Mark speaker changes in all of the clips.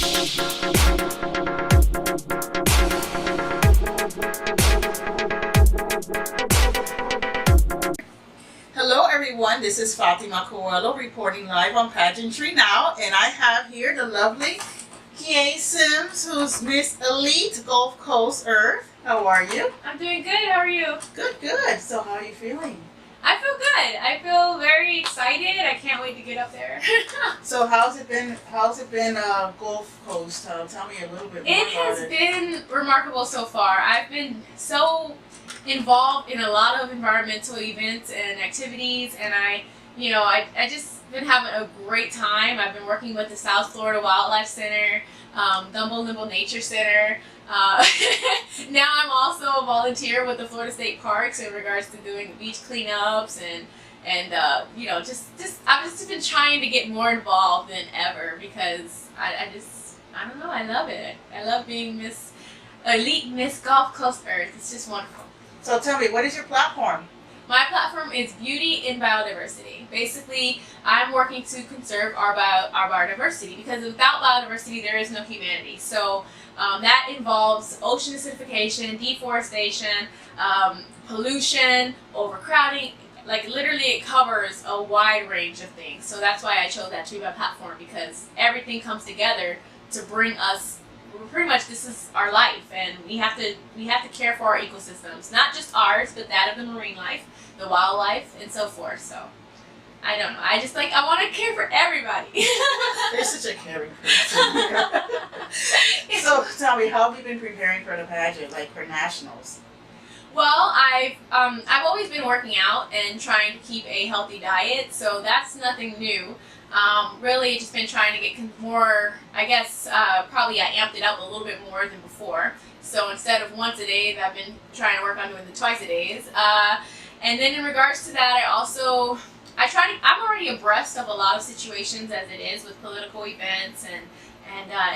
Speaker 1: Hello everyone, this is Fatima Coelho reporting live on Pageantry Now, and I have here the lovely Keyace Sims, who's Miss Elite Gulf Coast Earth. How are you?
Speaker 2: I'm doing good. How are you?
Speaker 1: Good, good. So how are you feeling?
Speaker 2: I feel good. I feel very excited. I can't wait to get up there.
Speaker 1: So how's it been Gulf Coast? Tell me a little bit more
Speaker 2: It
Speaker 1: about
Speaker 2: has
Speaker 1: it.
Speaker 2: been remarkable so far. I've been so involved in a lot of environmental events and activities, and I just been having a great time. I've been working with the South Florida Wildlife Center, Dumbo Limbo Nature Center. Now I'm also a volunteer with the Florida State Parks in regards to doing beach cleanups and I've just been trying to get more involved than ever because I don't know, I love it. I love being Elite Miss Gulf Coast Earth. It's just wonderful.
Speaker 1: So tell me, what is your platform?
Speaker 2: My platform is Beauty in Biodiversity. Basically, I'm working to conserve our biodiversity because without biodiversity, there is no humanity. So that involves ocean acidification, deforestation, pollution, overcrowding. Like literally, it covers a wide range of things. So that's why I chose that to be my platform, because everything comes together to bring us. Pretty much, this is our life, and we have to care for our ecosystems, not just ours, but that of the marine life, the wildlife, and so forth. So, I don't know. I want to care for everybody.
Speaker 1: You're such a caring person. So tell me, how have you been preparing for the pageant, like for nationals?
Speaker 2: Well, I've always been working out and trying to keep a healthy diet, so that's nothing new. Really just been trying to get more, I guess, probably I amped it up a little bit more than before. So instead of once a day, I've been trying to work on doing the twice a days. And then in regards to that, I'm already abreast of a lot of situations as it is with political events and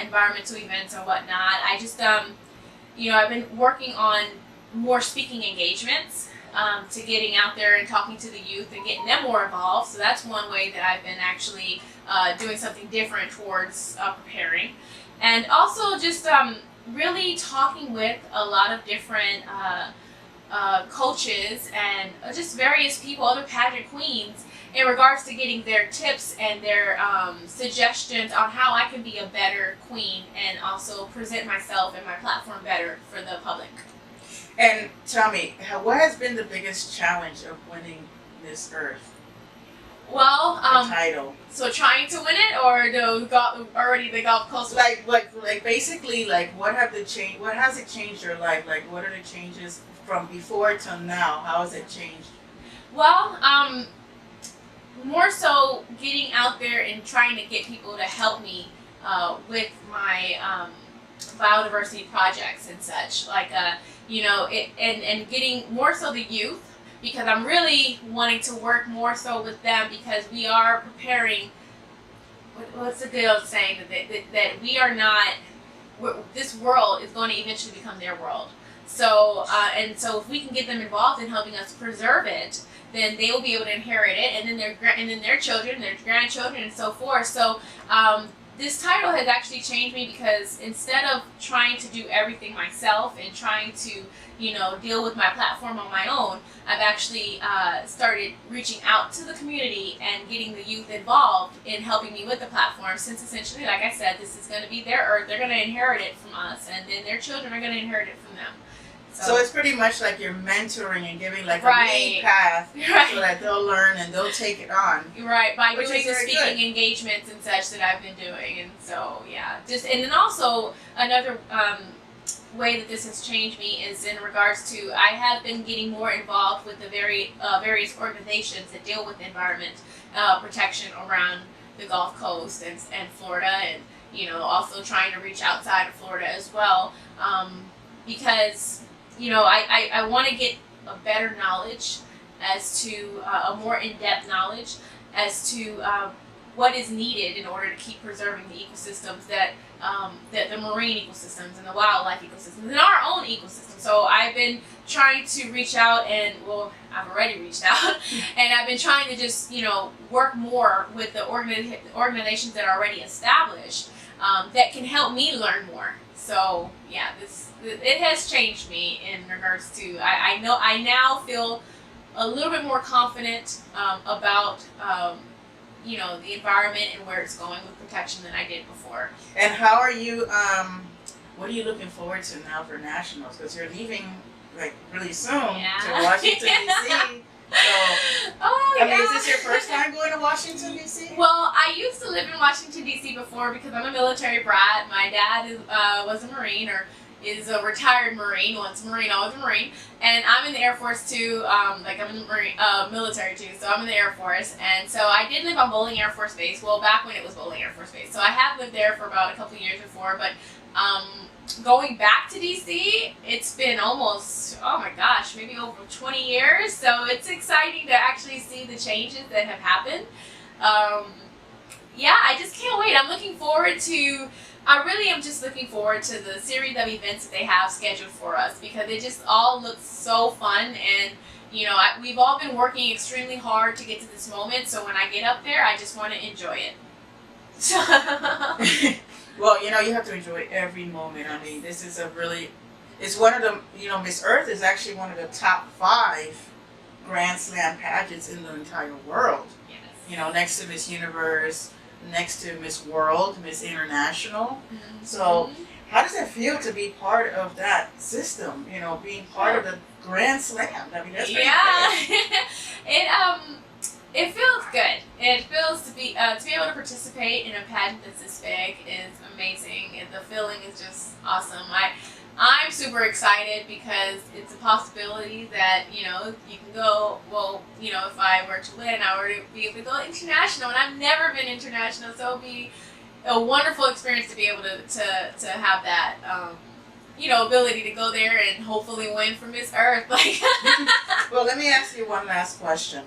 Speaker 2: environmental events and whatnot. I just, I've been working on more speaking engagements. To getting out there and talking to the youth and getting them more involved. So that's one way that I've been actually doing something different towards preparing. And also just really talking with a lot of different coaches and just various people, other pageant queens, in regards to getting their tips and their suggestions on how I can be a better queen and also present myself and my platform better for the public.
Speaker 1: And tell me, what has been the biggest challenge of winning Miss Earth?
Speaker 2: Well,
Speaker 1: the title.
Speaker 2: So trying to win it, or already the Gulf Coast?
Speaker 1: Like basically, like what has it changed your life? Like what are the changes from before till now? How has it changed?
Speaker 2: Well, more so getting out there and trying to get people to help me with my biodiversity projects and such, like and getting more so the youth, because I'm really wanting to work more so with them, because we are preparing. What's the good old saying that we are not. This world is going to eventually become their world. So so if we can get them involved in helping us preserve it, then they will be able to inherit it, and then their children, their grandchildren, and so forth. So. This title has actually changed me, because instead of trying to do everything myself and trying to, deal with my platform on my own, I've actually started reaching out to the community and getting the youth involved in helping me with the platform, since essentially, like I said, this is going to be their earth. They're going to inherit it from us, and then their children are going to inherit it from them.
Speaker 1: So it's pretty much like you're mentoring and giving like a lead path so that they'll learn and they'll take it on.
Speaker 2: Right, by doing the speaking engagements and such that I've been doing. And so, yeah. And then also another way that this has changed me is in regards to, I have been getting more involved with the various organizations that deal with environment protection around the Gulf Coast and Florida, and, also trying to reach outside of Florida as well. Because I want to get a better knowledge as to a more in-depth knowledge as to what is needed in order to keep preserving the ecosystems that the marine ecosystems and the wildlife ecosystems and our own ecosystem. So I've been trying to reach out, and I've already reached out, and I've been trying to just work more with the organizations that are already established that can help me learn more. So yeah, it has changed me in regards to I know I now feel a little bit more confident about the environment and where it's going with protection than I did before.
Speaker 1: And how are you? What are you looking forward to now for nationals? Because you're leaving like really soon to Washington D.C. So, I mean, is this your first time going to Washington D.C.?
Speaker 2: Well, I used to live in Washington D.C. before because I'm a military brat. My dad was a Marine, or is a retired Marine. Once a Marine, always a Marine. And I'm in the Air Force too. I'm in the Marine, military too. So I'm in the Air Force, and so I did live on Bowling Air Force Base. Well, back when it was Bowling Air Force Base. So I have lived there for about a couple years before, but. Going back to DC, it's been almost, oh my gosh, maybe over 20 years. So it's exciting to actually see the changes that have happened. I just can't wait. I really am just looking forward to the series of events that they have scheduled for us, because it just all looks so fun. And, we've all been working extremely hard to get to this moment. So when I get up there, I just want to enjoy it.
Speaker 1: Well, you have to enjoy every moment. I mean, this is it's one of the, Miss Earth is actually one of the top 5 Grand Slam pageants in the entire world.
Speaker 2: Yes.
Speaker 1: Next to Miss Universe, next to Miss World, Miss International.
Speaker 2: Mm-hmm.
Speaker 1: So, how does it feel to be part of that system? Being part of the Grand Slam. I mean, that's pretty
Speaker 2: good. It feels good. It feels to be able to participate in a pageant that's this big is amazing. And the feeling is just awesome. I'm super excited because it's a possibility that you can go. Well, if I were to win, I would be able to go international, and I've never been international, so it'll be a wonderful experience to be able to have that. Ability to go there and hopefully win for Miss Earth.
Speaker 1: Well, let me ask you one last question.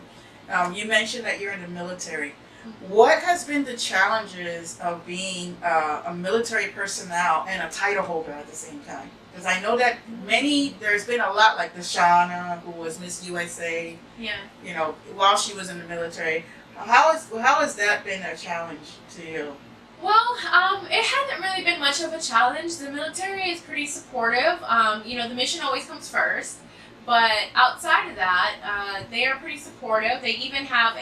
Speaker 1: You mentioned that you're in the military. What has been the challenges of being a military personnel and a title holder at the same time? Because I know that there's been a lot, like Deshauna, who was Miss USA, while she was in the military. How has that been a challenge to you?
Speaker 2: Well, it hasn't really been much of a challenge. The military is pretty supportive. The mission always comes first. But outside of that, they are pretty supportive. They even have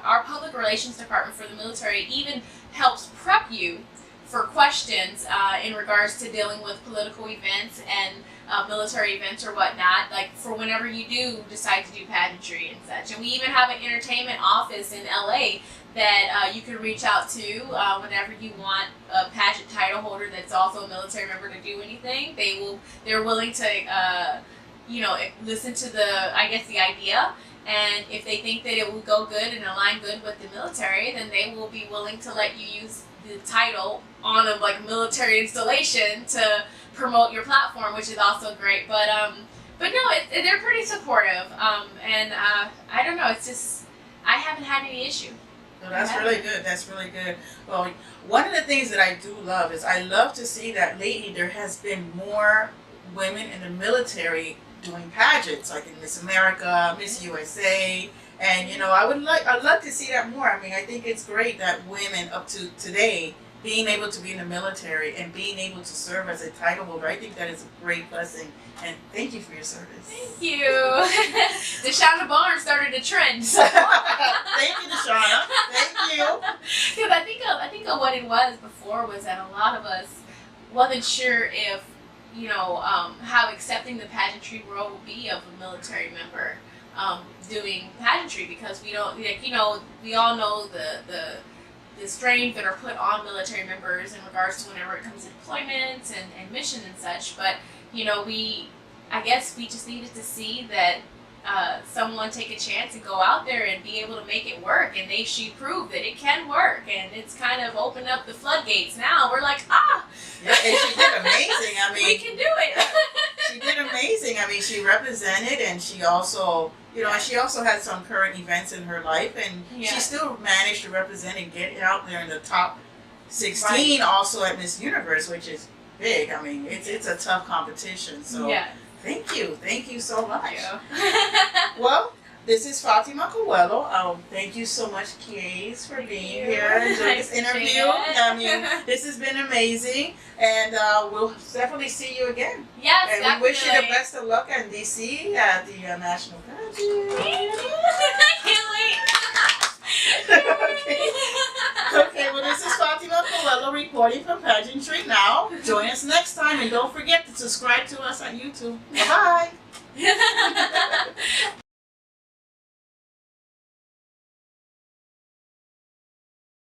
Speaker 2: our public relations department for the military even helps prep you for questions in regards to dealing with political events and military events or whatnot, like for whenever you do decide to do pageantry and such. And we even have an entertainment office in LA that you can reach out to whenever you want a pageant title holder that's also a military member to do anything. They're willing to listen to the idea, and if they think that it will go good and align good with the military, then they will be willing to let you use the title on a military installation to promote your platform, which is also great. But no, they're pretty supportive, and I don't know, it's just I haven't had any issue.
Speaker 1: So that's really good. That's really good. Well, one of the things that I do love is I love to see that lately there has been more women in the military doing pageants, like in Miss America, Miss USA, and I'd love to see that more. I mean, I think it's great that women up to today being able to be in the military and being able to serve as a title holder, I think that is a great blessing. And thank you for your service.
Speaker 2: Thank you. Deshauna Barnes started a trend. So.
Speaker 1: Thank you, Deshauna. Thank you.
Speaker 2: Because I think of what it was before was that a lot of us wasn't sure if how accepting the pageantry world will be of a military member doing pageantry, because we don't, we all know the strains that are put on military members in regards to whenever it comes to deployments and mission and such. But I guess we just needed to see that someone take a chance and go out there and be able to make it work, and she proved that it can work, and it's kind of opened up the floodgates. Now we're like,
Speaker 1: yeah, and she did amazing. I mean,
Speaker 2: we can do it.
Speaker 1: She did amazing. I mean, she represented, and she also, she also had some current events in her life, and she still managed to represent and get out there in the top 16, also at Miss Universe, which is big. I mean, it's a tough competition. So. Yeah. Thank you so much.
Speaker 2: Thank you.
Speaker 1: Well, This is Fatima Coelho. Thank you so much, Keyace, for being here and doing this interview. I mean, this has been amazing, and we'll definitely see you again.
Speaker 2: Yes,
Speaker 1: and
Speaker 2: definitely.
Speaker 1: we wish you the best of luck in DC at the National Pageant.
Speaker 2: I can't wait.
Speaker 1: Okay, well, this is Fatima Coelho reporting from Pageantry Now. Join us next time, and don't forget to subscribe to us on YouTube. Bye-bye.